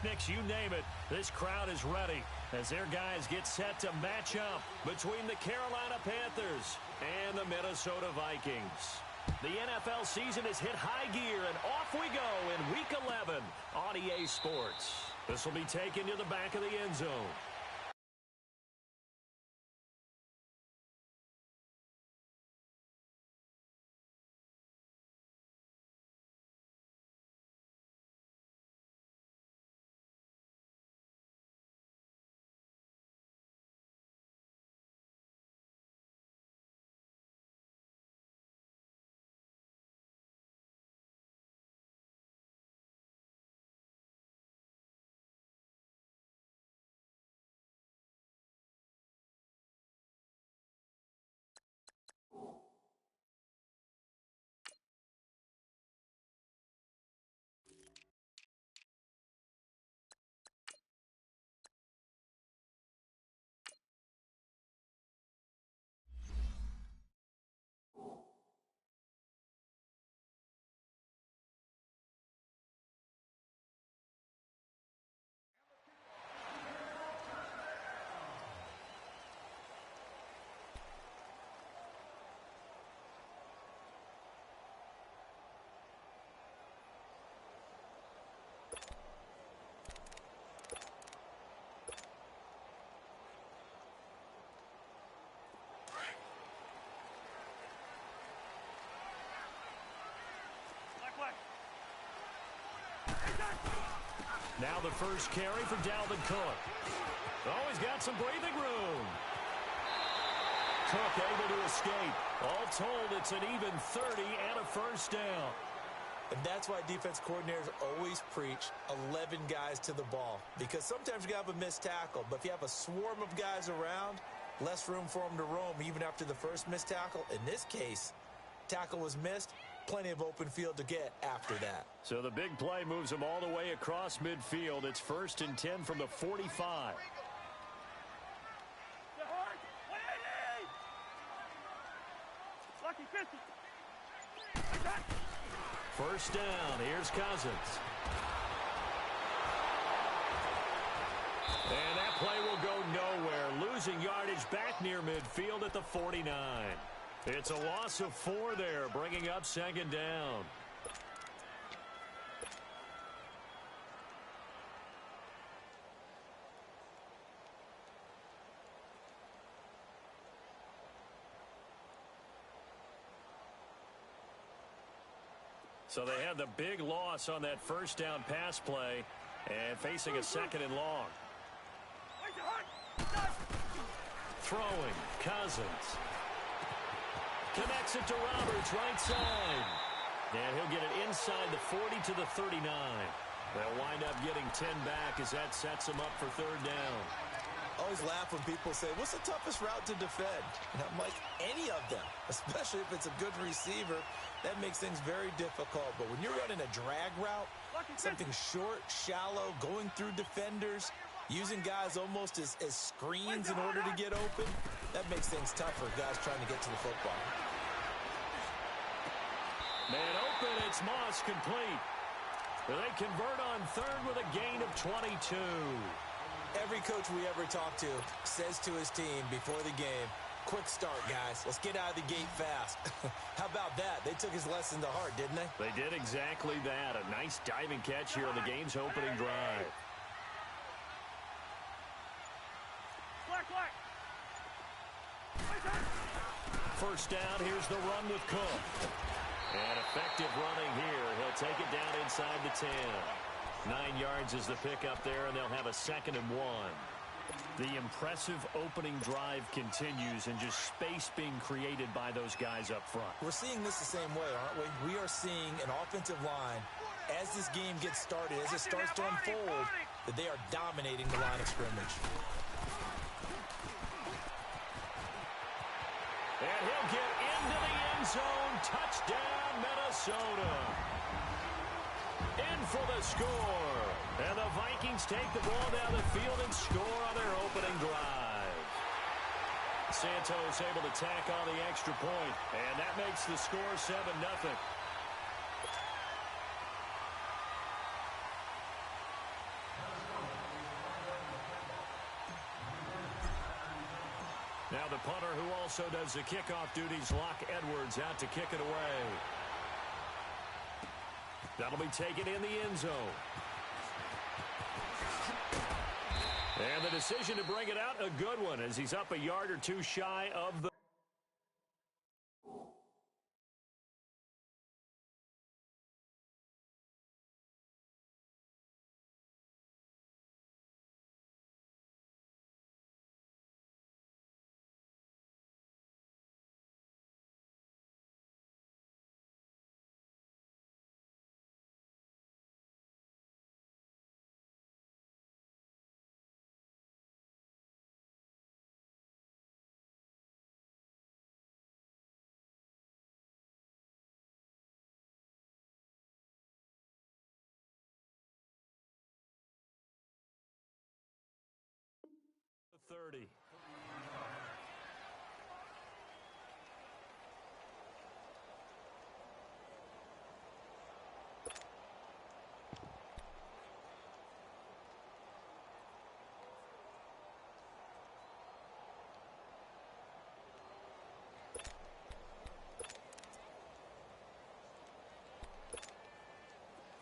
picnics, you name it. This crowd is ready as their guys get set to match up between the Carolina Panthers and the Minnesota Vikings. The NFL season has hit high gear, and off we go in Week 11 on EA Sports. This will be taken to the back of the end zone. Now the first carry for Dalvin Cook. Oh, he's got some breathing room. Cook able to escape. All told, it's an even 30 and a first down. And that's why defense coordinators always preach 11 guys to the ball. Because sometimes you have a missed tackle, but if you have a swarm of guys around, less room for them to roam even after the first missed tackle. In this case, tackle was missed. Plenty of open field to get after that. So the big play moves them all the way across midfield. It's 1st and 10 from the 45. First down. Here's Cousins. And that play will go nowhere. Losing yardage back near midfield at the 49. It's a loss of 4 there, bringing up 2nd down. So they had the big loss on that first down pass play and facing a 2nd and long. Throwing, Cousins. Connects it to Roberts, right side. And he'll get it inside the 40 to the 39. They'll wind up getting 10 back as that sets them up for 3rd down. Always laugh when people say, what's the toughest route to defend? And I'm like, any of them, especially if it's a good receiver. That makes things very difficult. But when you're running a drag route, something short, shallow, going through defenders, using guys almost as screens in order to get open, that makes things tough for guys trying to get to the football. Man open, it's Moss complete. They convert on 3rd with a gain of 22. Every coach we ever talk to says to his team before the game, quick start, guys. Let's get out of the gate fast. How about that? They took his lesson to heart, didn't they? They did exactly that. A nice diving catch here on the game's opening drive. First down, here's the run with Cook. And effective running here. He'll take it down inside the 10. 9 yards is the pickup there, and they'll have a 2nd and 1. The impressive opening drive continues, and just space being created by those guys up front. We're seeing this the same way, aren't we? We are seeing an offensive line, as this game gets started, as it starts to unfold, that they are dominating the line of scrimmage. And he'll get into the end zone. Touchdown, Minnesota. In for the score. And the Vikings take the ball down the field and score on their opening drive. Santos able to tack on the extra point, and that makes the score 7-0. Now the punter who also does the kickoff duties, Locke Edwards, out to kick it away. That'll be taken in the end zone. And the decision to bring it out, a good one, as he's up a yard or two shy of the... .30.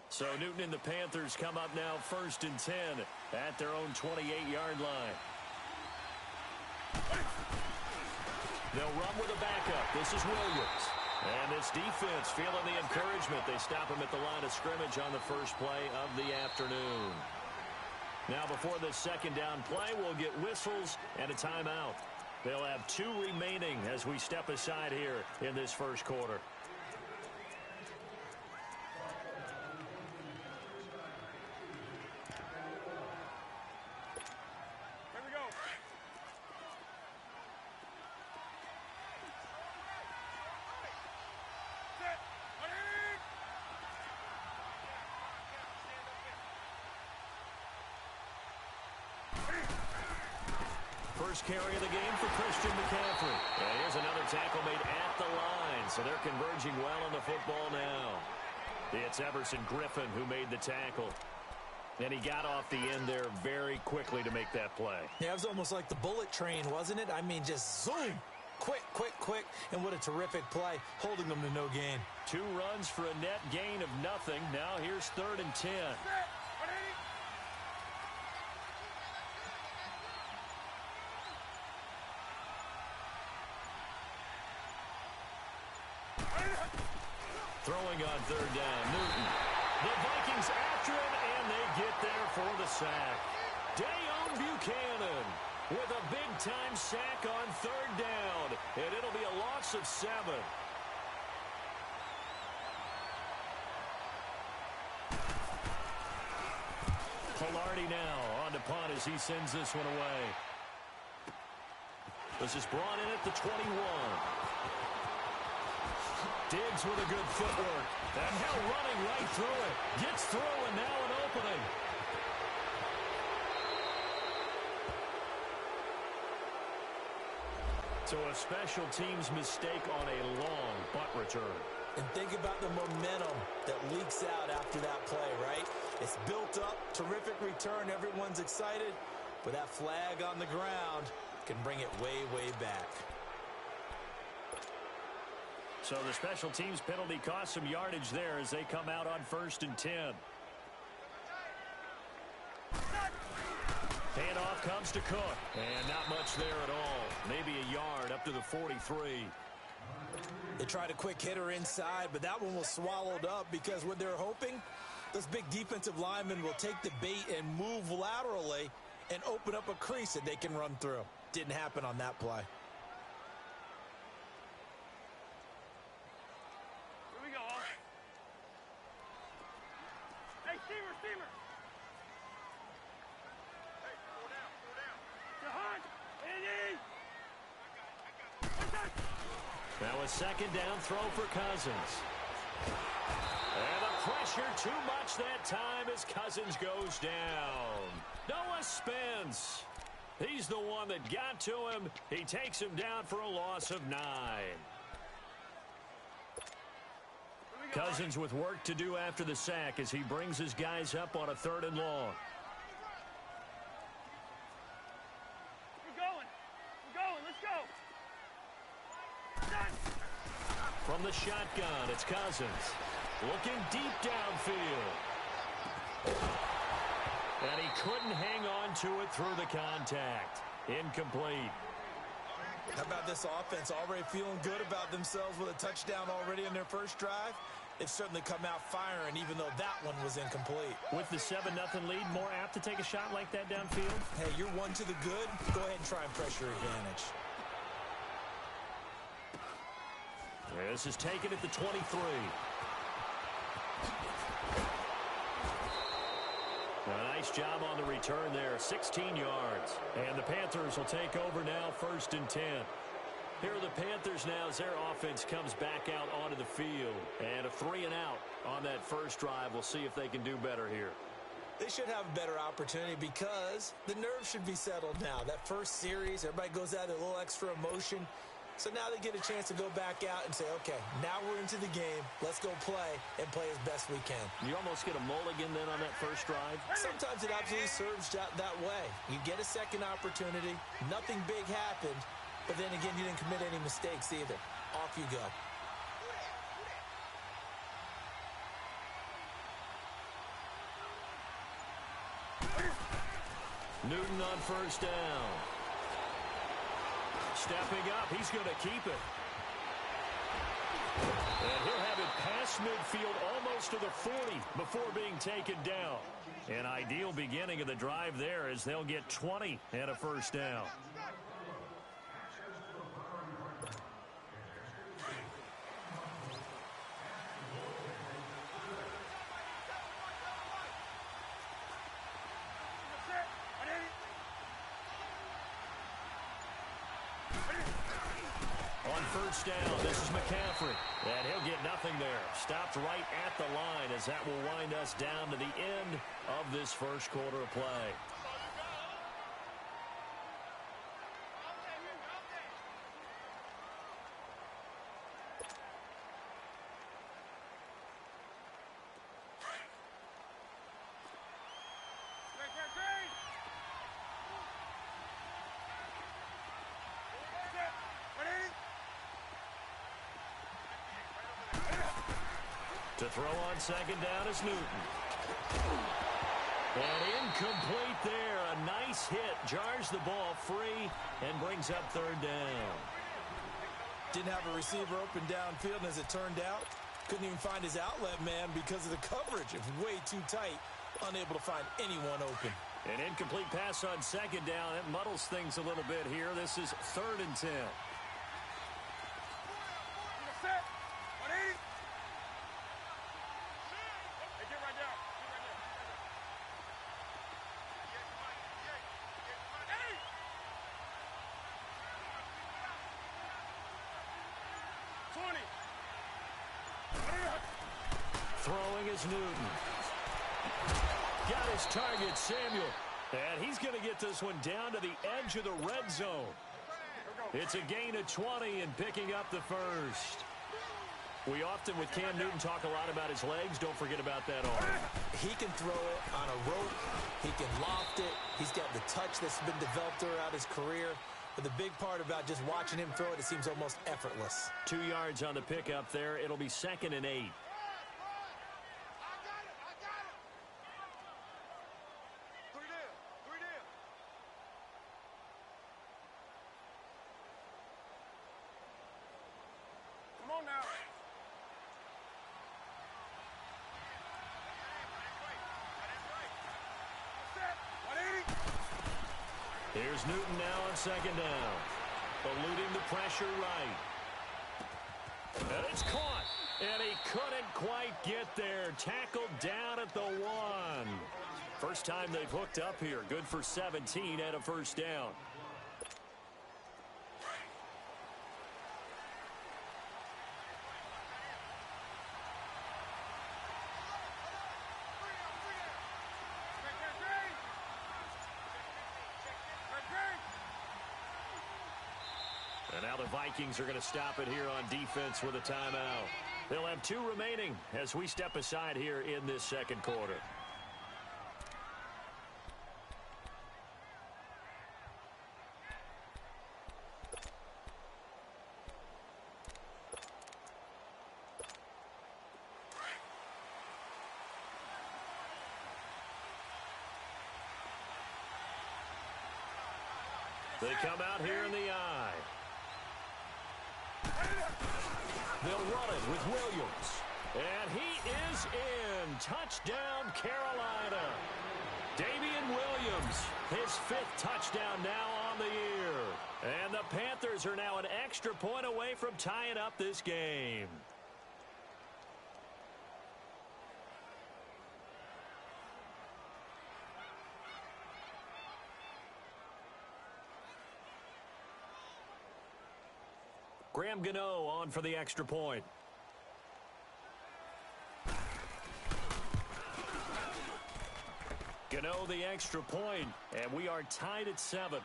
So Newton and the Panthers come up now 1st and 10 at their own 28-yard line. They'll run with a backup. This is Williams. And this defense feeling the encouragement. They stop him at the line of scrimmage on the first play of the afternoon. Now before this second down play, we'll get whistles and a timeout. They'll have 2 remaining as we step aside here in this first quarter. First carry of the game for Christian McCaffrey. And here's another tackle made at the line, so they're converging well on the football now. It's Everson Griffin who made the tackle. And he got off the end there very quickly to make that play. Yeah, it was almost like the bullet train, wasn't it? I mean, just zoom. Quick, quick, quick. And what a terrific play, holding them to no gain. 2 runs for a net gain of nothing. Now here's 3rd and 10. Throwing on 3rd down, Newton. The Vikings after him, and they get there for the sack. Dayon Buchanan with a big-time sack on 3rd down, and it'll be a loss of 7. Pilardi now on to punt as he sends this one away. This is brought in at the 21. Diggs with a good footwork. And now running right through it. Gets through and now an opening. So a special teams mistake on a long butt return. And think about the momentum that leaks out after that play, right? It's built up, terrific return, everyone's excited, but that flag on the ground can bring it way, way back. So the special teams penalty cost some yardage there as they come out on 1st and 10. Handoff comes to Cook. And not much there at all. Maybe a yard up to the 43. They tried a quick hitter inside, but that one was swallowed up because what they're hoping, those big defensive linemen will take the bait and move laterally and open up a crease that they can run through. Didn't happen on that play. Now a second down throw for Cousins. And the pressure too much that time as Cousins goes down. Noah Spence. He's the one that got to him. He takes him down for a loss of 9. Cousins with work to do after the sack as he brings his guys up on a 3rd and long. We're going. Let's go. From the shotgun, it's Cousins. Looking deep downfield. And he couldn't hang on to it through the contact. Incomplete. How about this offense already feeling good about themselves with a touchdown already in their first drive? They've certainly come out firing, even though that one was incomplete. With the 7-0 lead, more apt to take a shot like that downfield? Hey, you're one to the good. Go ahead and try and press your advantage. This is taken at the 23. A nice job on the return there, 16 yards. And the Panthers will take over now, 1st and 10. Here are the Panthers now as their offense comes back out onto the field. And a 3-and-out on that first drive. We'll see if they can do better here. They should have a better opportunity because the nerves should be settled now. That first series, everybody goes out with a little extra emotion. So now they get a chance to go back out and say, okay, now we're into the game. Let's go play and play as best we can. You almost get a mulligan then on that first drive? Sometimes it absolutely serves that way. You get a second opportunity. Nothing big happened. But then again, you didn't commit any mistakes either. Off you go. Newton on first down. Stepping up, he's going to keep it. And he'll have it past midfield almost to the 40 before being taken down. An ideal beginning of the drive there as they'll get 20 and a first down. First down, this is McCaffrey. And he'll get nothing there. Stopped right at the line as that will wind us down to the end of this first quarter of play. To throw on second down is Newton. And incomplete there. A nice hit. Jars the ball free and brings up third down. Didn't have a receiver open downfield, and as it turned out, couldn't even find his outlet man because of the coverage. It was way too tight. Unable to find anyone open. An incomplete pass on second down. It muddles things a little bit here. This is 3rd and 10. Throwing is Newton. Got his target, Samuel. And he's going to get this one down to the edge of the red zone. It's a gain of 20 and picking up the first. We often, with Cam Newton, talk a lot about his legs. Don't forget about that arm. He can throw it on a rope. He can loft it. He's got the touch that's been developed throughout his career. But the big part about just watching him throw it, it seems almost effortless. 2 yards on the pickup there. It'll be 2nd and 8. Here's Newton now on second down. Eluding the pressure right. And it's caught. And he couldn't quite get there. Tackled down at the 1. First time they've hooked up here. Good for 17 and a first down. And now the Vikings are going to stop it here on defense with a timeout. They'll have 2 remaining as we step aside here in this second quarter. They come out here in the eye. They'll run it with Williams. And he is in. Touchdown, Carolina. Damian Williams, his 5th touchdown now on the year. And the Panthers are now an extra point away from tying up this game. Graham Gano on for the extra point. Gano the extra point, and we are tied at 7.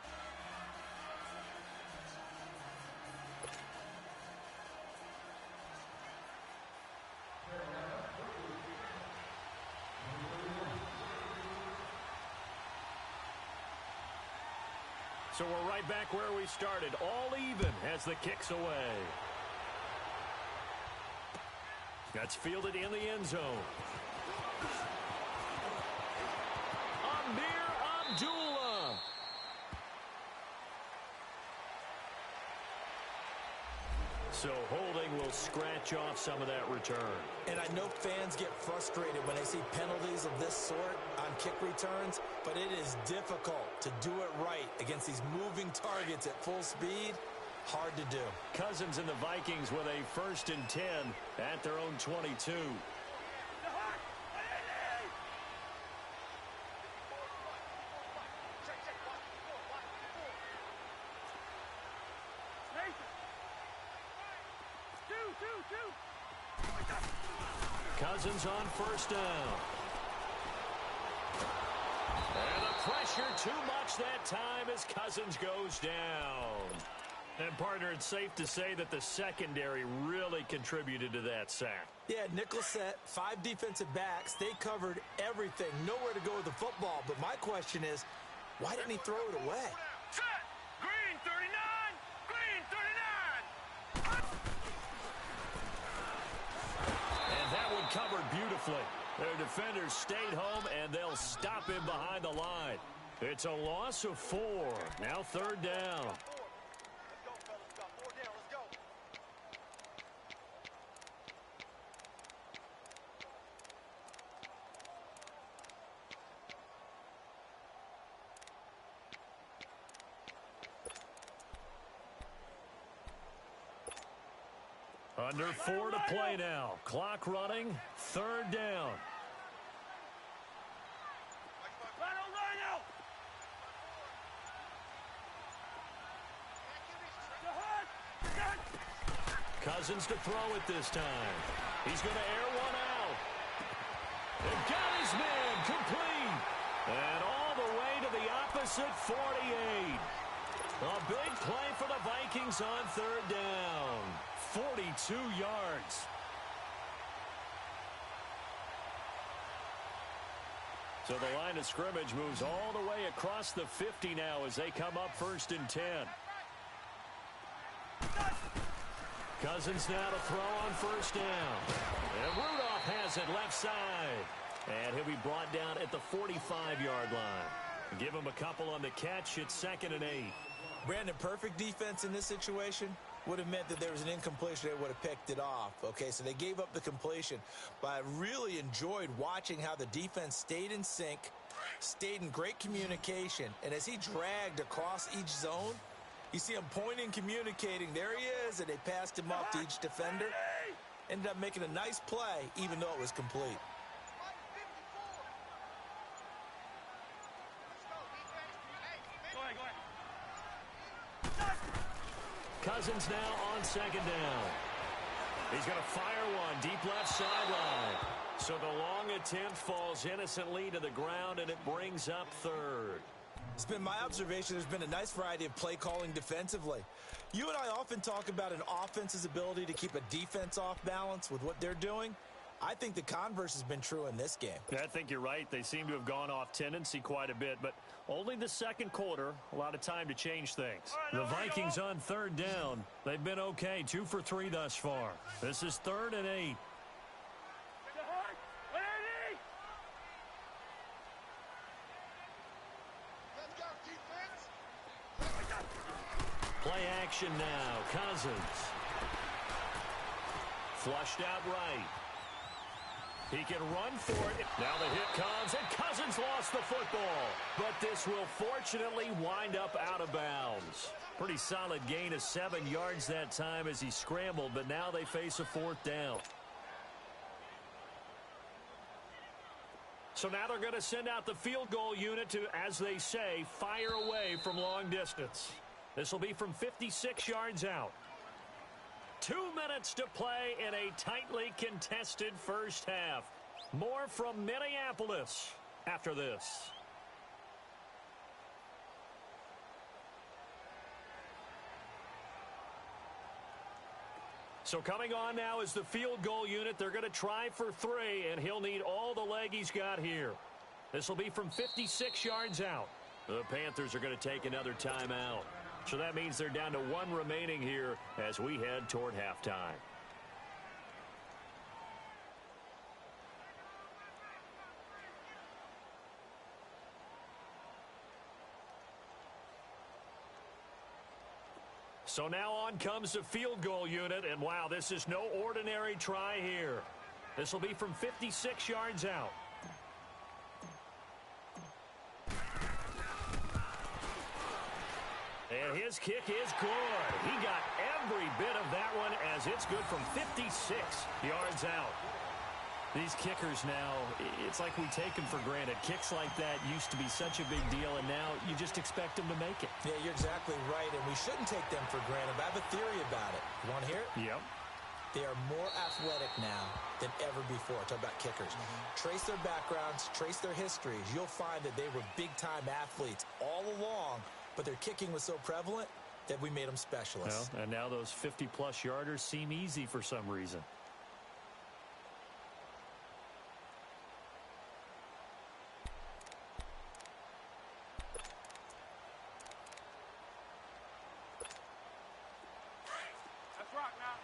So we're right back where we started, all even as the kick's away. That's fielded in the end zone. Amir Abdullah. So holding will scratch off some of that return. And I know fans get frustrated when they see penalties of this sort on kick returns, but it is difficult to do it right against these moving targets at full speed. Hard to do. Cousins and the Vikings with a 1st and 10 at their own 22. Cousins on 1st down. And the pressure too much that time as Cousins goes down. And, partner, it's safe to say that the secondary really contributed to that sack. Yeah, nickel set, 5 defensive backs. They covered everything. Nowhere to go with the football. But my question is, why didn't he throw it away? Set! Green 39! Green 39! And that one covered beautifully. Their defenders stayed home, and they'll stop him behind the line. It's a loss of 4. Now 3rd down. Under 4 to play now. Clock running. 3rd down. Cousins to throw it this time. He's going to air one out. And got his man complete. And all the way to the opposite 48. A big play for the Vikings on 3rd down. 42 yards. So the line of scrimmage moves all the way across the 50 now as they come up 1st and 10. Cousins now to throw on 1st down. And Rudolph has it left side. And he'll be brought down at the 45-yard line. Give him a couple on the catch. It's 2nd and 8. Brandon, perfect defense in this situation would have meant that there was an incompletion. They would have picked it off. Okay, so they gave up the completion. But I really enjoyed watching how the defense stayed in sync, stayed in great communication. And as he dragged across each zone, you see him pointing, communicating. There he is, and they passed him off to each defender. Ended up making a nice play, even though it was complete. Cousins now on 2nd down. He's going to fire one deep left sideline. So the long attempt falls innocently to the ground, and it brings up 3rd. It's been my observation there's been a nice variety of play calling defensively. You and I often talk about an offense's ability to keep a defense off balance with what they're doing. I think the converse has been true in this game. I think you're right. They seem to have gone off tendency quite a bit, but only the 2nd quarter, a lot of time to change things. The Vikings on 3rd down. They've been okay, 2 for 3 thus far. This is 3rd and 8. Play action now. Cousins. Flushed out right. He can run for it. Now the hit comes, and Cousins lost the football. But this will fortunately wind up out of bounds. Pretty solid gain of 7 yards that time as he scrambled, but now they face a 4th down. So now they're going to send out the field goal unit to, as they say, fire away from long distance. This will be from 56 yards out. 2 minutes to play in a tightly contested first half. More from Minneapolis after this. So coming on now is the field goal unit. They're going to try for 3, and he'll need all the leg he's got here. This will be from 56 yards out. The Panthers are going to take another timeout. So that means they're down to 1 remaining here as we head toward halftime. So now on comes the field goal unit, and wow, this is no ordinary try here. This will be from 56 yards out. And his kick is good. He got every bit of that one as it's good from 56 yards out. These kickers now, it's like we take them for granted. Kicks like that used to be such a big deal, and now you just expect them to make it. Yeah, you're exactly right, and we shouldn't take them for granted. But I have a theory about it. You want to hear it? Yep. They are more athletic now than ever before. Talk about kickers. Trace their backgrounds, trace their histories. You'll find that they were big-time athletes all along, but their kicking was so prevalent that we made them specialists. Well, and now those 50-plus yarders seem easy for some reason. Let's rock now.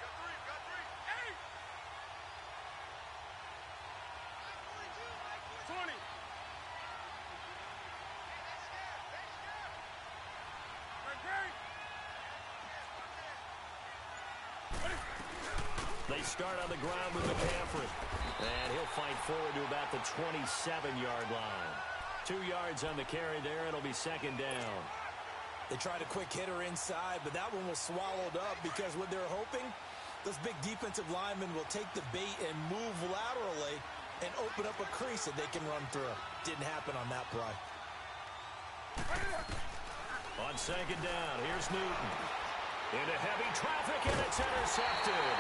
Hey. Got three. Hey! 20. They start on the ground with McCaffrey. And he'll fight forward to about the 27-yard line. 2 yards on the carry there. It'll be 2nd down. They tried a quick hitter inside, but that one was swallowed up because what they're hoping, those big defensive linemen will take the bait and move laterally and open up a crease that they can run through. Didn't happen on that play. On 2nd down, here's Newton. Into heavy traffic, and it's intercepted.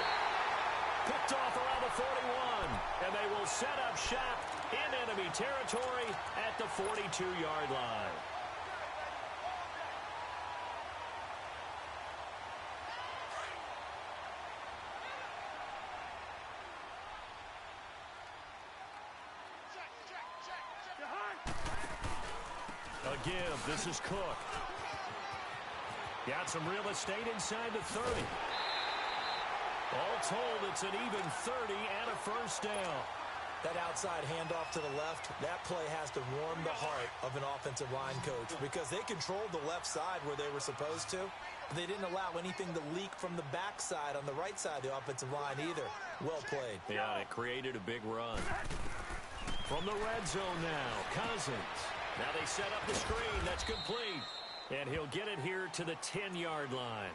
Picked off around the 41, and they will set up shop in enemy territory at the 42-yard line. A give. This is Cook. Got some real estate inside the 30. All told, it's an even 30 and a first down. That outside handoff to the left, that play has to warm the heart of an offensive line coach because they controlled the left side where they were supposed to. But they didn't allow anything to leak from the backside on the right side of the offensive line either. Well played. Yeah, it created a big run. From the red zone now, Cousins. Now they set up the screen. That's complete. And he'll get it here to the 10-yard line.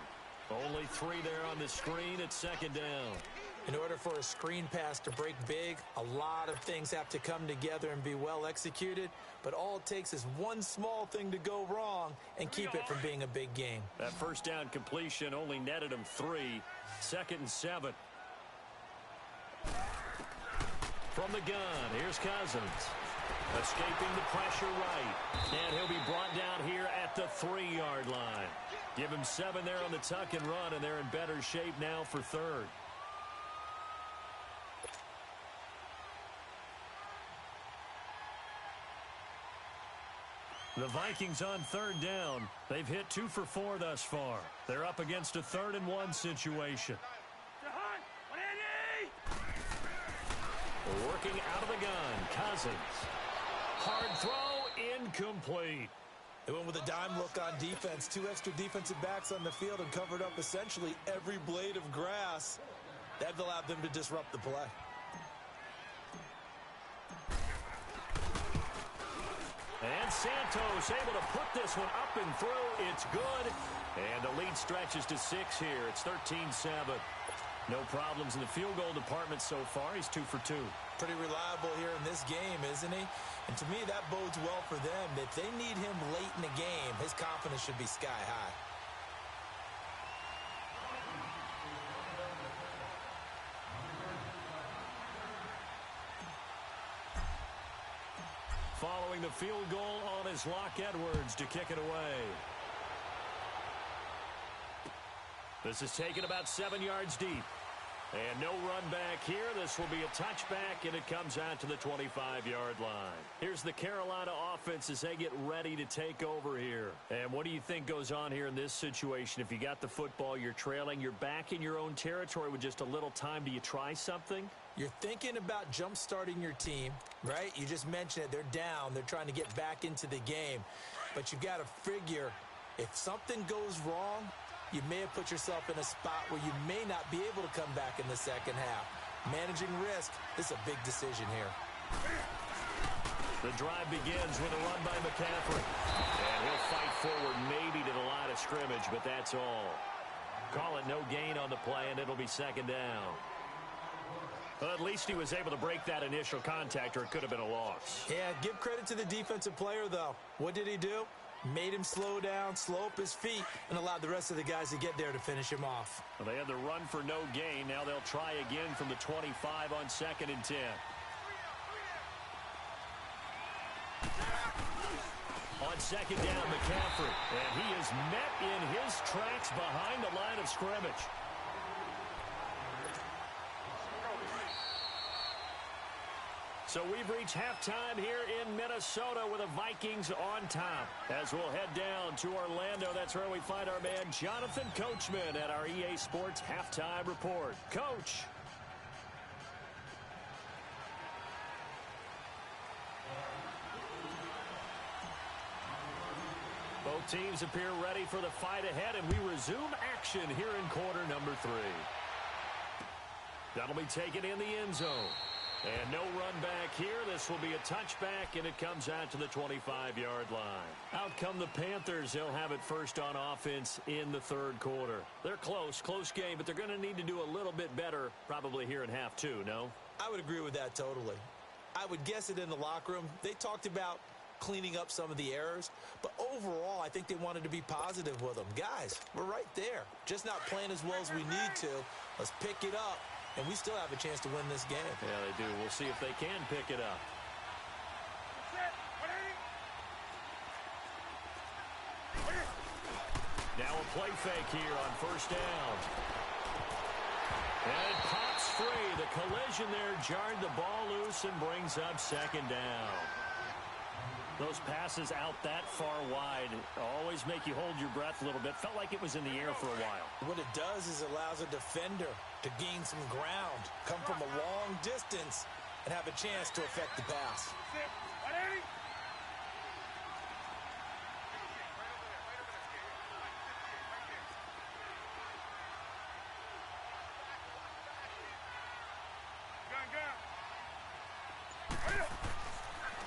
Only 3 there on the screen at 2nd down. In order for a screen pass to break big, a lot of things have to come together and be well executed. But all it takes is one small thing to go wrong and keep it from being a big game. That first down completion only netted him 3. 2nd and 7. From the gun, here's Cousins. Escaping the pressure right. And he'll be brought down here at the 3-yard line. Give him 7 there on the tuck and run, and they're in better shape now for 3rd. The Vikings on 3rd down. They've hit 2 for 4 thus far. They're up against a 3rd and 1 situation. Working out of the gun, Cousins. Hard throw, incomplete. They went with a dime look on defense. 2 extra defensive backs on the field and covered up essentially every blade of grass. That allowed them to disrupt the play. And Santos able to put this one up and through. It's good. And the lead stretches to 6 here. It's 13-7. No problems in the field goal department so far. He's 2 for 2. Pretty reliable here in this game, isn't he? And to me, that bodes well for them. If they need him late in the game, his confidence should be sky high. Following the field goal on his Locke Edwards to kick it away. This is taken about 7 yards deep. And no run back here. This will be a touchback, and it comes out to the 25-yard line. Here's the Carolina offense as they get ready to take over here. And what do you think goes on here in this situation? If you got the football, you're trailing, you're back in your own territory with just a little time. Do you try something? You're thinking about jump-starting your team, right? You just mentioned it. They're down. They're trying to get back into the game. But you've got to figure if something goes wrong, you may have put yourself in a spot where you may not be able to come back in the second half. Managing risk is a big decision here. The drive begins with a run by McCaffrey. And he'll fight forward maybe to the line of scrimmage, but that's all. Call it no gain on the play, and it'll be second down. Well, at least he was able to break that initial contact, or it could have been a loss. Yeah, give credit to the defensive player, though. What did he do? Made him slow down, slow up his feet, and allowed the rest of the guys to get there to finish him off. Well, they had the run for no gain. Now they'll try again from the 25 on 2nd and 10. On 2nd down, McCaffrey. And he is met in his tracks behind the line of scrimmage. So we've reached halftime here in Minnesota with the Vikings on top. As we'll head down to Orlando, that's where we find our man Jonathan Coachman at our EA Sports Halftime Report. Coach. Both teams appear ready for the fight ahead, and we resume action here in quarter number 3. That'll be taken in the end zone. And no run back here. This will be a touchback, and it comes out to the 25-yard line. Out come the Panthers. They'll have it first on offense in the 3rd quarter. They're close game, but they're going to need to do a little bit better probably here in half 2, no? I would agree with that totally. I would guess it in the locker room. They talked about cleaning up some of the errors, but overall, I think they wanted to be positive with them. Guys, we're right there. Just not playing as well as we need to. Let's pick it up. And we still have a chance to win this game. Yeah, they do. We'll see if they can pick it up. Now a play fake here on 1st down. And it pops free. The collision there jarred the ball loose and brings up 2nd down. Those passes out that far wide always make you hold your breath a little bit. Felt like it was in the air for a while. What it does is it allows a defender to gain some ground, come from a long distance, and have a chance to affect the pass.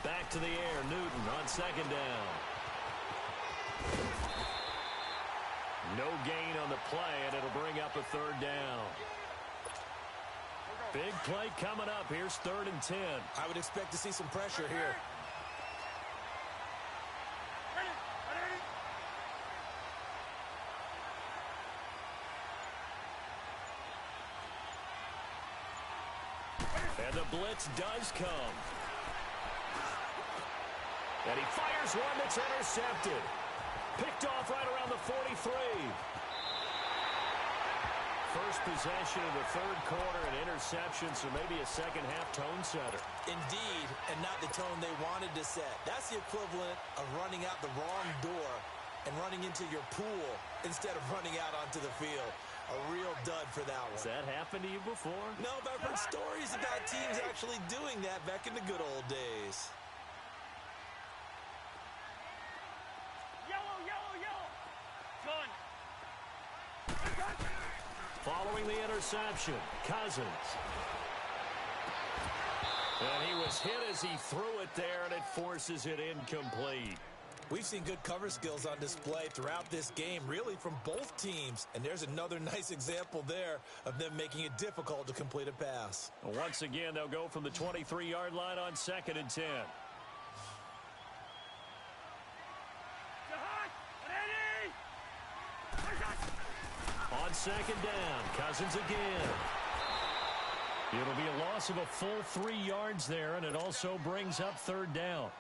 Back to the air, Newton on 2nd down. No gain on the play, and it'll bring up a 3rd down. Big play coming up. Here's 3rd and 10. I would expect to see some pressure here. And the blitz does come. And he fires one that's intercepted. Picked off right around the 43. First possession of the 3rd quarter, an interception, so maybe a second-half tone setter. Indeed, and not the tone they wanted to set. That's the equivalent of running out the wrong door and running into your pool instead of running out onto the field. A real dud for that one. Has that happened to you before? No, but I've heard stories about teams actually doing that back in the good old days. the interception. Cousins. And he was hit as he threw it there, and it forces it incomplete. We've seen good cover skills on display throughout this game, really from both teams. And there's another nice example there of them making it difficult to complete a pass. Once again, they'll go from the 23-yard line on 2nd and 10. On 2nd down, Cousins again. It'll be a loss of a full 3 yards there, and it also brings up 3rd down.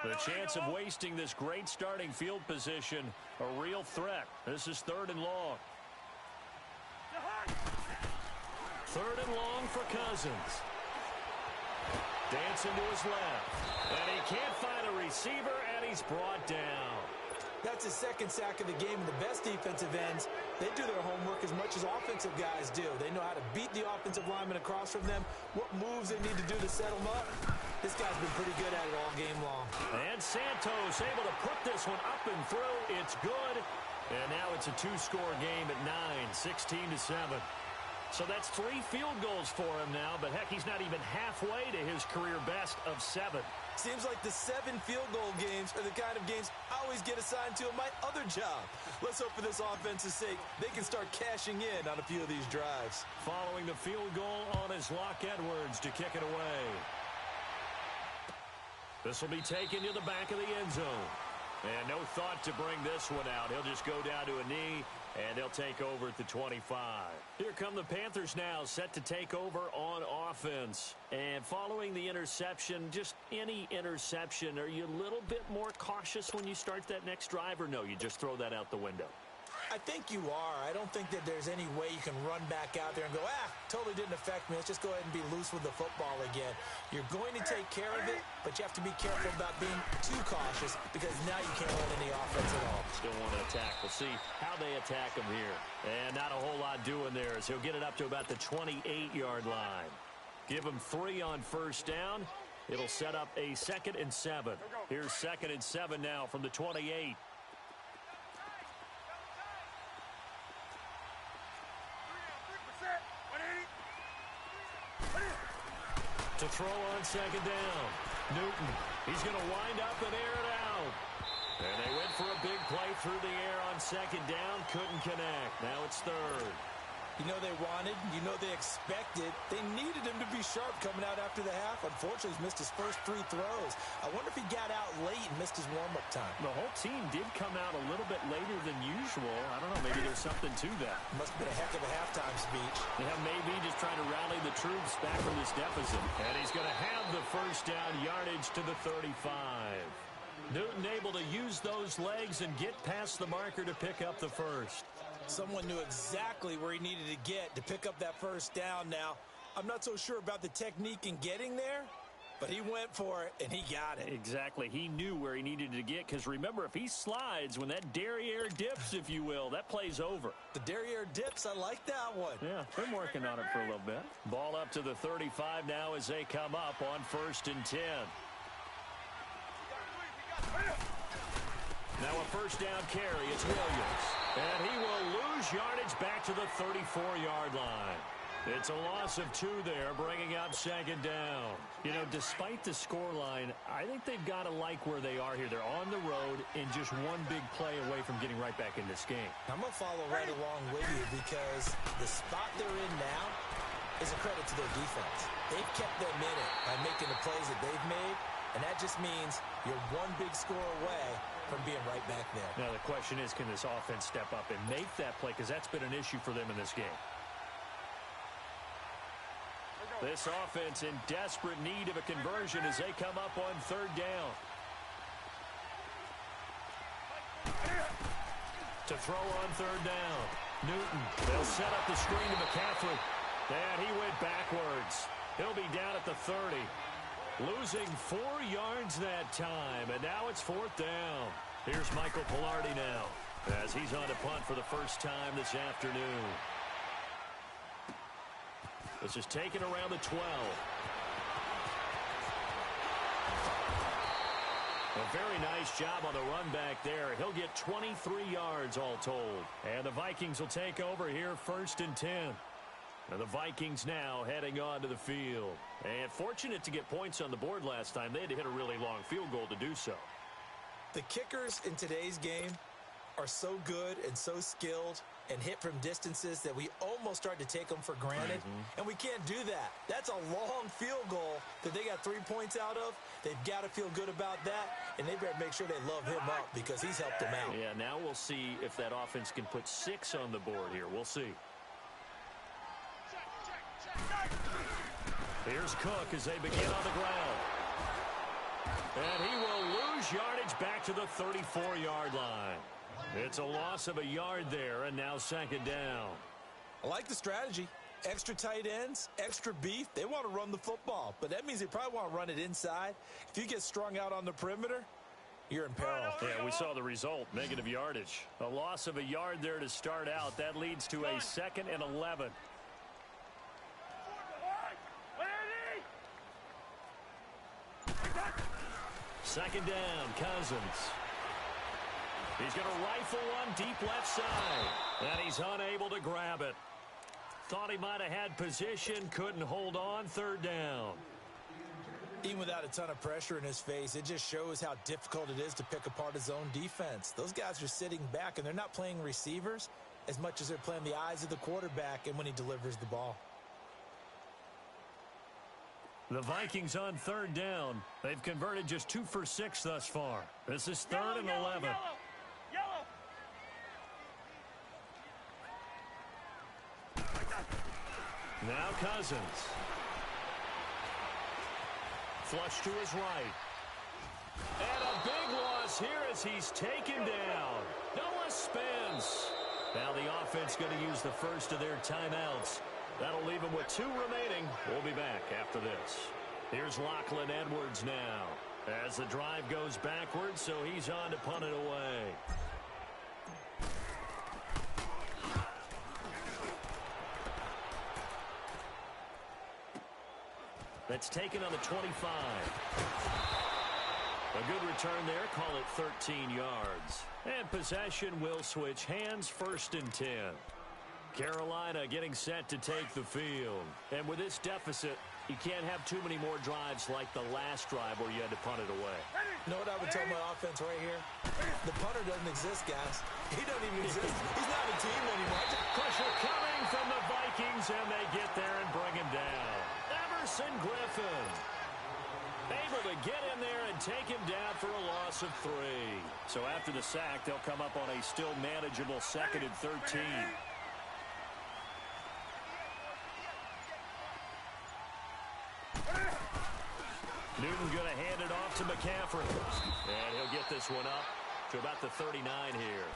The chance of wasting this great starting field position, a real threat. This is 3rd and long. 3rd and long for Cousins. Dancing to his left. And he can't find a receiver, and he's brought down. That's his 2nd sack of the game, and the best defensive ends, they do their homework as much as offensive guys do. They know how to beat the offensive lineman across from them, what moves they need to do to set them up. This guy's been pretty good at it all game long. And Santos able to put this one up and through. It's good. And now it's a 2-score game at 9, 16-7. So that's 3 field goals for him now, but heck, he's not even halfway to his career best of 7. Seems like the 7 field goal games are the kind of games I always get assigned to in my other job. Let's hope for this offense's sake they can start cashing in on a few of these drives. Following the field goal on his Locke Edwards to kick it away. This will be taken to the back of the end zone. And no thought to bring this one out. He'll just go down to a knee, and they'll take over at the 25. Here come the Panthers now, set to take over on offense. And following the interception, just any interception, are you a little bit more cautious when you start that next drive, or no, you just throw that out the window? I think you are. I don't think that there's any way you can run back out there and go, totally didn't affect me. Let's just go ahead and be loose with the football again. You're going to take care of it, but you have to be careful about being too cautious because now you can't run any offense at all. Still want to attack. We'll see how they attack him here. And not a whole lot doing there as he'll get it up to about the 28-yard line. Give him 3 on 1st down. It'll set up a 2nd and 7. Here's 2nd and 7 now from the 28. To throw on 2nd down. Newton. He's going to wind up and air it out. And they went for a big play through the air on 2nd down. Couldn't connect. Now it's 3rd. You know they wanted, you know they expected. They needed him to be sharp coming out after the half. Unfortunately, he's missed his first 3 throws. I wonder if he got out late and missed his warm-up time. The whole team did come out a little bit later than usual. I don't know, maybe there's something to that. Must have been a heck of a halftime speech. Yeah, maybe just trying to rally the troops back from this deficit. And he's going to have the 1st down yardage to the 35. Newton able to use those legs and get past the marker to pick up the 1st. Someone knew exactly where he needed to get to pick up that 1st down now. I'm not so sure about the technique in getting there, but he went for it, and he got it. Exactly. He knew where he needed to get, because remember, if he slides, when that derriere dips, if you will, that play's over. The derriere dips, I like that one. Yeah, been working on it for a little bit. Ball up to the 35 now as they come up on 1st and 10. Now a 1st down carry. It's Williams. And he will lose yardage back to the 34-yard line. It's a loss of 2 there, bringing up 2nd down. You know, despite the scoreline, I think they've got to like where they are here. They're on the road and just one big play away from getting right back in this game. I'm going to follow right along with you because the spot they're in now is a credit to their defense. They've kept them in it by making the plays that they've made, and that just means you're one big score away from being right back there. Now the question is, can this offense step up and make that play? Because that's been an issue for them in this game. This offense in desperate need of a conversion as they come up on 3rd down. To throw on 3rd down. Newton. They'll set up the screen to McCaffrey. And he went backwards. He'll be down at the 30. Losing 4 yards that time, and now it's 4th down. Here's Michael Pilardi now as he's on to punt for the first time this afternoon. This is taken around the 12. A very nice job on the run back there. He'll get 23 yards all told. And the Vikings will take over here 1st and 10. And the Vikings now heading onto the field. And fortunate to get points on the board last time. They had to hit a really long field goal to do so. The kickers in today's game are so good and so skilled and hit from distances that we almost start to take them for granted. And we can't do that. That's a long field goal that they got 3 points out of. They've got to feel good about that, and they better make sure they love him up because he's helped them out. Yeah, now we'll see if that offense can put 6 on the board here. We'll see. Here's Cook as they begin on the ground. And he will lose yardage back to the 34-yard line. It's a loss of a yard there, and now 2nd down. I like the strategy. Extra tight ends, extra beef. They want to run the football, but that means they probably want to run it inside. If you get strung out on the perimeter, you're in peril. Yeah, we saw the result, negative yardage. A loss of a yard there to start out. That leads to a 2nd and 11. Second down, Cousins. He's going to rifle one deep left side, and he's unable to grab it. Thought he might have had position, couldn't hold on. 3rd down. Even without a ton of pressure in his face, it just shows how difficult it is to pick apart his own defense. Those guys are sitting back, and they're not playing receivers as much as they're playing the eyes of the quarterback and when he delivers the ball. The Vikings on 3rd down. They've converted just 2 for 6 thus far. This is 3rd and 11. Now Cousins. Flush to his right. And a big loss here as he's taken down. Noah Spence. Now the offense going to use the first of their timeouts. That'll leave him with 2 remaining. We'll be back after this. Here's Lachlan Edwards now. As the drive goes backwards, so he's on to punt it away. That's taken on the 25. A good return there. Call it 13 yards. And possession will switch hands. 1st and 10. Carolina getting set to take the field. And with this deficit, you can't have too many more drives like the last drive where you had to punt it away. You know what I would tell my offense right here? The punter doesn't exist, guys. He doesn't even exist. He's not a team anymore. Pressure coming from the Vikings, and they get there and bring him down. Everson Griffin able to get in there and take him down for a loss of 3. So after the sack, they'll come up on a still manageable 2nd and 13. Newton going to hand it off to McCaffrey. And he'll get this one up to about the 39 here.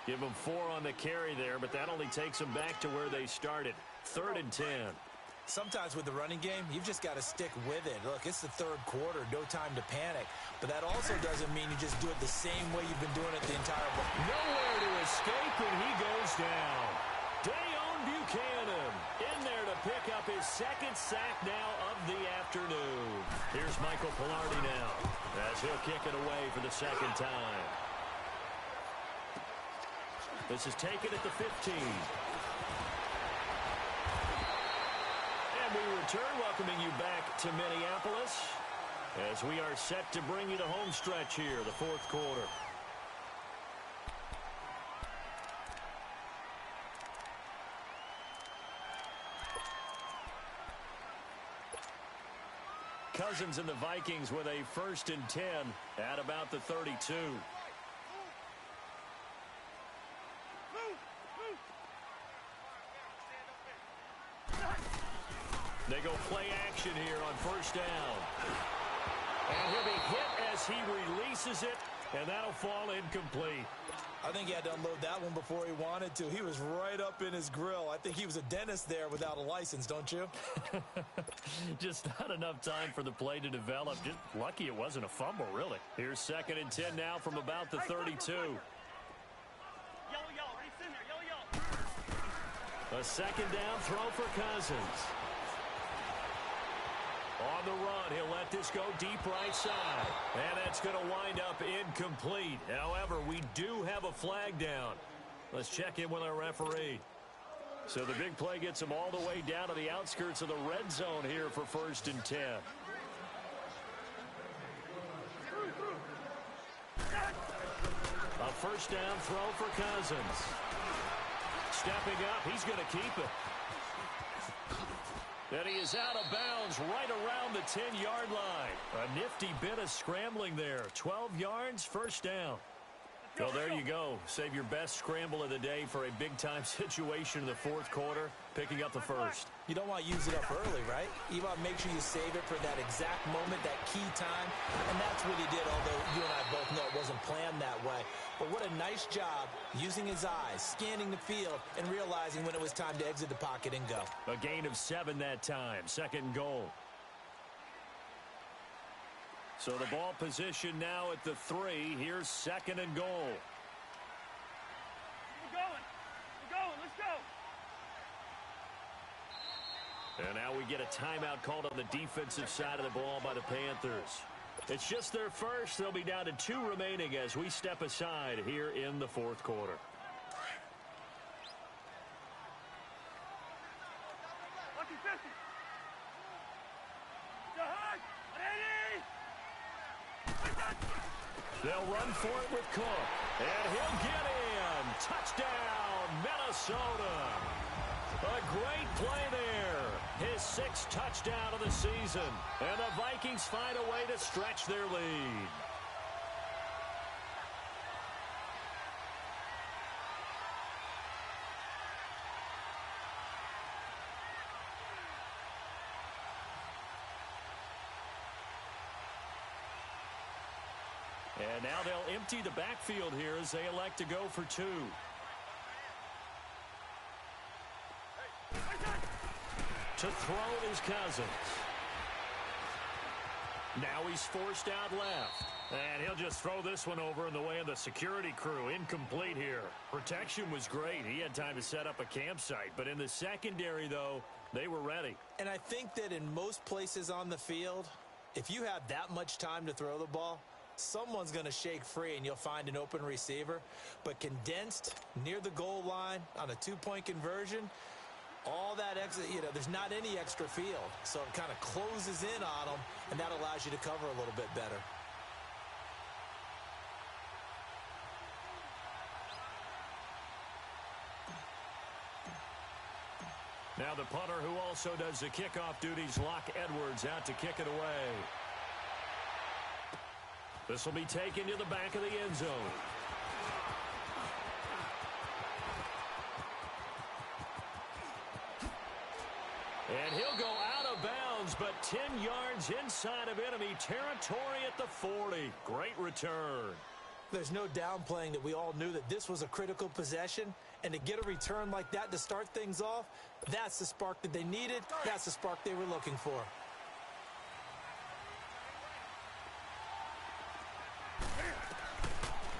Give him 4 on the carry there, but that only takes them back to where they started. 3rd and 10. Sometimes with the running game, you've just got to stick with it. Look, it's the 3rd quarter, no time to panic. But that also doesn't mean you just do it the same way you've been doing it the entire ball. Nowhere to escape, and he goes down. Dayon Buchanan in there to pick up his 2nd sack now of the afternoon. Here's Michael Pilardi now as he'll kick it away for the 2nd time. This is taken at the 15. We return, welcoming you back to Minneapolis as we are set to bring you the home stretch here, the 4th quarter. Cousins and the Vikings with a 1st and 10 at about the 32. They go play action here on 1st down. And he'll be hit as he releases it, and that'll fall incomplete. I think he had to unload that one before he wanted to. He was right up in his grill. I think he was a dentist there without a license, don't you? Just not enough time for the play to develop. Just lucky it wasn't a fumble, really. Here's 2nd and 10 now from about the 32. A 2nd down throw for Cousins. On the run, he'll let this go deep right side. And that's going to wind up incomplete. However, we do have a flag down. Let's check in with our referee. So the big play gets him all the way down to the outskirts of the red zone here for 1st and 10. A first down throw for Cousins. Stepping up, he's going to keep it. And he is out of bounds right around the 10-yard line. A nifty bit of scrambling there. 12 yards, first down. Well, there you go. Save your best scramble of the day for a big-time situation in the 4th quarter, picking up the first. You don't want to use it up early, right? You want to make sure you save it for that exact moment, that key time. And that's what he did, although you and I both know it wasn't planned that way. But what a nice job using his eyes, scanning the field, and realizing when it was time to exit the pocket and go. A gain of 7 that time. 2nd and goal. So the ball position now at the 3. Here's 2nd and goal. We're going. Let's go. And now we get a timeout called on the defensive side of the ball by the Panthers. It's just their first. They'll be down to 2 remaining as we step aside here in the 4th quarter. Lucky 50. Jahad, ready? They'll run for it with Cook. And he'll get in. Touchdown, Minnesota. A great play there. His 6th touchdown of the season. And the Vikings find a way to stretch their lead. And now they'll empty the backfield here as they elect to go for 2. To throw is Cousins. Now he's forced out left. And he'll just throw this one over in the way of the security crew. Incomplete here. Protection was great. He had time to set up a campsite. But in the secondary, though, they were ready. And I think that in most places on the field, if you have that much time to throw the ball, someone's going to shake free and you'll find an open receiver. But condensed near the goal line on a 2-point conversion, all that extra, there's not any extra field. So it kind of closes in on them, and that allows you to cover a little bit better. Now the punter who also does the kickoff duties, Locke Edwards, out to kick it away. This will be taken to the back of the end zone. And he'll go out of bounds, but 10 yards inside of enemy territory at the 40. Great return. There's no downplaying that we all knew that this was a critical possession, and to get a return like that to start things off, that's the spark that they needed. That's the spark they were looking for.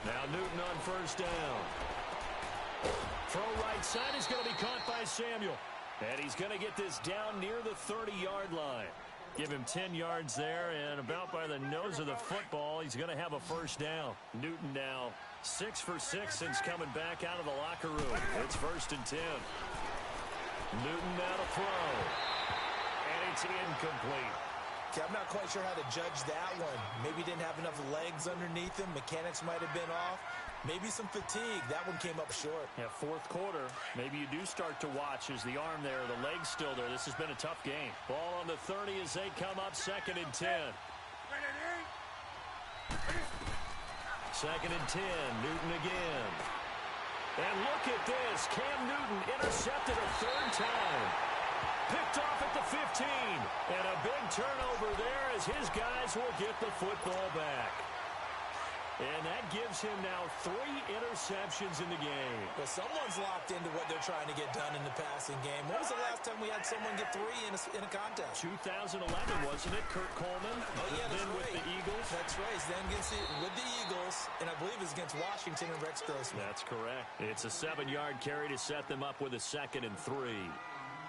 Now Newton on first down. Throw right side is going to be caught by Samuel. And he's going to get this down near the 30-yard line. Give him 10 yards there, and about by the nose of the football, he's going to have a first down. Newton now 6 for 6 since coming back out of the locker room. It's 1st and 10. Newton now to throw. And it's incomplete. Okay, I'm not quite sure how to judge that one. Maybe he didn't have enough legs underneath him. Mechanics might have been off. Maybe some fatigue. That one came up short. Yeah, 4th quarter. Maybe you do start to watch as the arm there, the leg's still there. This has been a tough game. Ball on the 30 as they come up 2nd and 10. 2nd and 10. Newton again. And look at this. Cam Newton intercepted a 3rd time. Picked off at the 15. And a big turnover there as his guys will get the football back. And that gives him now 3 interceptions in the game. Well, someone's locked into what they're trying to get done in the passing game. When was the last time we had someone get 3 in a contest? 2011, wasn't it? Kurt Coleman. Oh, yeah, that's then right. With the Eagles. That's right. Then with the Eagles, and I believe it's against Washington and Rex Grossman. That's correct. It's a 7-yard carry to set them up with a 2nd and 3.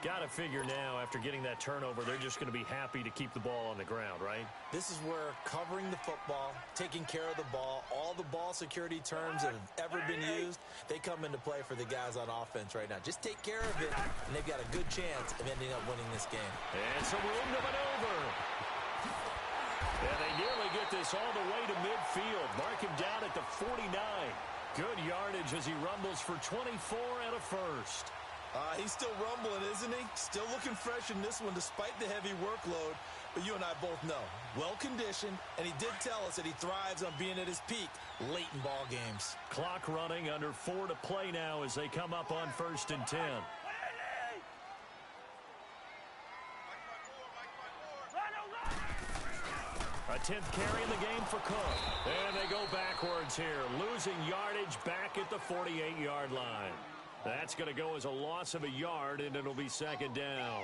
Got to figure now, after getting that turnover, they're just going to be happy to keep the ball on the ground, right? This is where covering the football, taking care of the ball, all the ball security terms that have ever been used, they come into play for the guys on offense right now. Just take care of it, and they've got a good chance of ending up winning this game. And some room to maneuver. And they nearly get this all the way to midfield. Mark him down at the 49. Good yardage as he rumbles for 24 and a first. He's still rumbling, isn't he? Still looking fresh in this one despite the heavy workload. But you and I both know, well-conditioned, and he did tell us that he thrives on being at his peak late in ball games. Clock running, under 4 to play now as they come up on 1st and 10. A 10th carry in the game for Cook. And they go backwards here, losing yardage back at the 48-yard line. That's going to go as a loss of a yard, and it'll be 2nd down.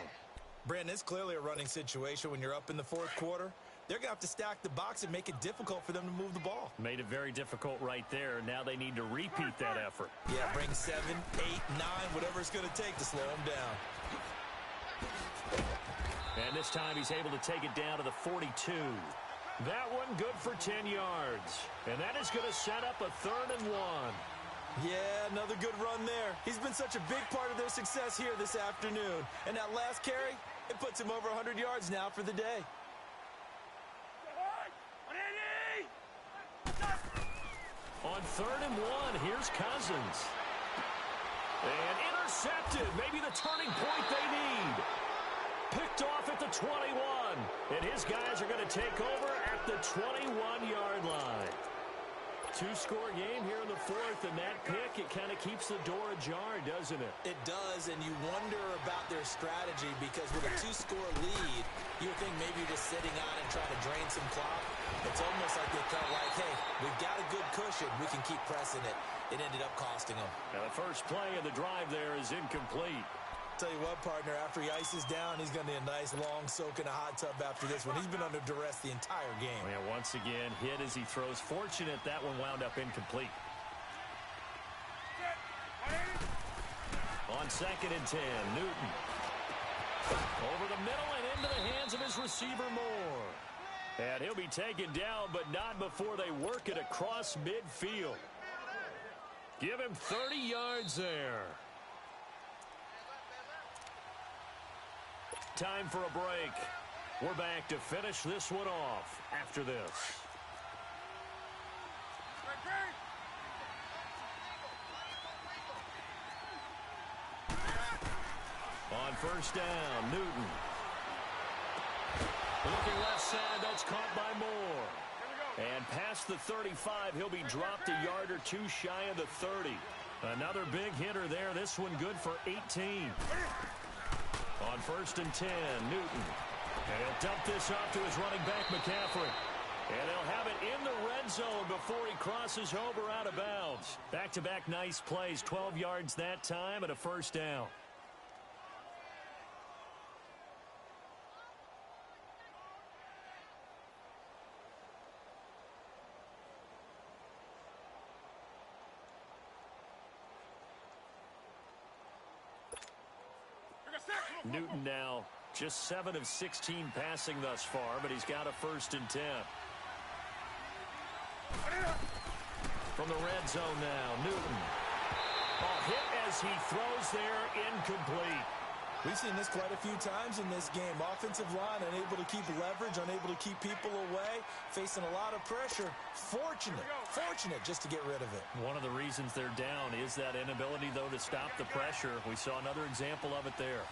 Brandon, it's clearly a running situation when you're up in the 4th quarter. They're going to have to stack the box and make it difficult for them to move the ball. Made it very difficult right there. Now they need to repeat that effort. Yeah, bring 7, 8, 9, whatever it's going to take to slow them down. And this time he's able to take it down to the 42. That one good for 10 yards. And that is going to set up a 3rd and 1. Yeah, another good run there. He's been such a big part of their success here this afternoon. And that last carry, it puts him over 100 yards now for the day. On 3rd and 1, here's Cousins. And intercepted. Maybe the turning point they need. Picked off at the 21. And his guys are going to take over at the 21-yard line. 2-score game here in the 4th, and that pick, it kind of keeps the door ajar, doesn't it? It does, and you wonder about their strategy because with a 2-score lead, you would think maybe you're just sitting on and trying to drain some clock. It's almost like they felt like, hey, we've got a good cushion. We can keep pressing it. It ended up costing them. Now the first play of the drive there is incomplete. Tell you what, partner, after he ices down, he's going to need a nice long soak in a hot tub after this one. He's been under duress the entire game. Yeah, once again, hit as he throws. Fortunate that one wound up incomplete. On 2nd and 10, Newton. Over the middle and into the hands of his receiver, Moore. And he'll be taken down, but not before they work it across midfield. Give him 30 yards there. Time for a break. We're back to finish this one off after this. On 1st down, Newton. Looking left side, that's caught by Moore. And past the 35, he'll be dropped a yard or two shy of the 30. Another big hitter there. This one good for 18. On 1st and 10, Newton. And he'll dump this off to his running back, McCaffrey. And they'll have it in the red zone before he crosses over out of bounds. Back-to-back nice plays, 12 yards that time and a 1st down. Newton now just 7 of 16 passing thus far, but he's got a 1st and 10. From the red zone now, Newton. A hit as he throws there, incomplete. We've seen this quite a few times in this game. Offensive line unable to keep leverage, unable to keep people away, facing a lot of pressure. Fortunate just to get rid of it. One of the reasons they're down is that inability, though, to stop the pressure. We saw another example of it there.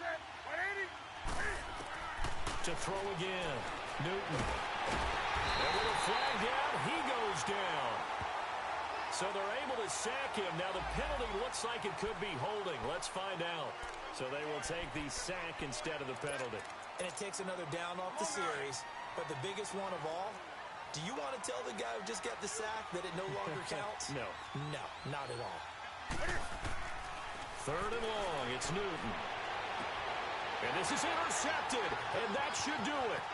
To throw again, Newton. And with a flag down, he goes down. So they're able to sack him. Now the penalty looks like it could be holding. Let's find out. So they will take the sack instead of the penalty. And it takes another down off the series. But the biggest one of all, do you want to tell the guy who just got the sack that it no longer counts? No. No, not at all. 3rd and long, it's Newton. And this is intercepted, and that should do it.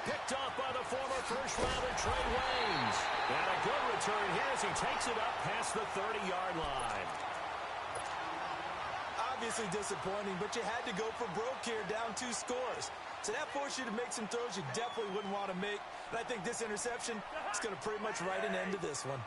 Picked off by the former first-rounder Trey Waynes. And a good return here as he takes it up past the 30-yard line. obviously disappointing, but you had to go for broke here, down 2 scores. So that forced you to make some throws you definitely wouldn't want to make. And I think this interception is going to pretty much write an end to this one.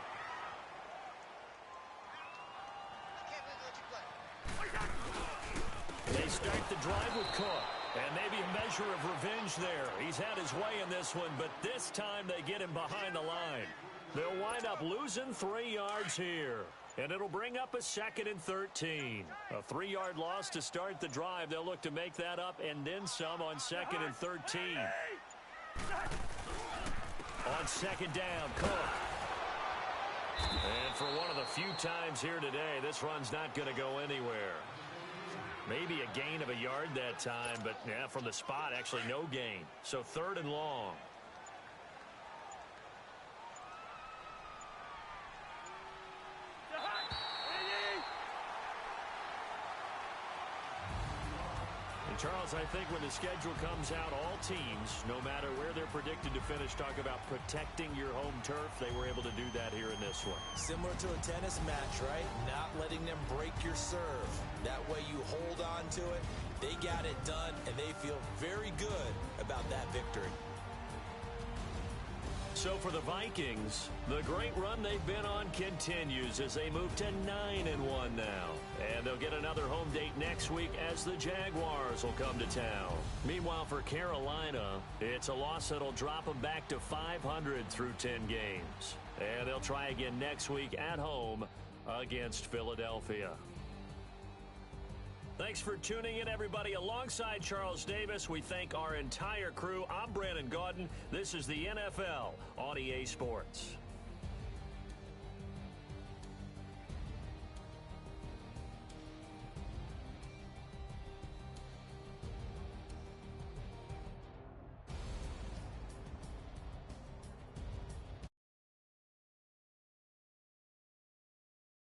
They start the drive with Cook. And maybe a measure of revenge there. He's had his way in this one, but this time they get him behind the line. They'll wind up losing 3 yards here. And it'll bring up a 2nd and 13. A 3-yard loss to start the drive. They'll look to make that up and then some on 2nd and 13. On 2nd down, Cook. And for one of the few times here today, this run's not going to go anywhere. Maybe a gain of a yard that time, but yeah, from the spot, actually no gain. So 3rd and long. And Charles, I think when the schedule comes out, all teams, no matter where they're predicted to finish, talk about protecting your home turf. They were able to do that here in this one. Similar to a tennis match, right? Not letting them break your serve. That way you hold on to it. They got it done, and they feel very good about that victory. So for the Vikings, the great run they've been on continues as they move to 9-1 now. And they'll get another home date next week as the Jaguars will come to town. Meanwhile, for Carolina, it's a loss that'll drop them back to 500 through 10 games. And they'll try again next week at home against Philadelphia. Thanks for tuning in, everybody. Alongside Charles Davis, we thank our entire crew. I'm Brandon Gaudin. This is the NFL on EA Sports.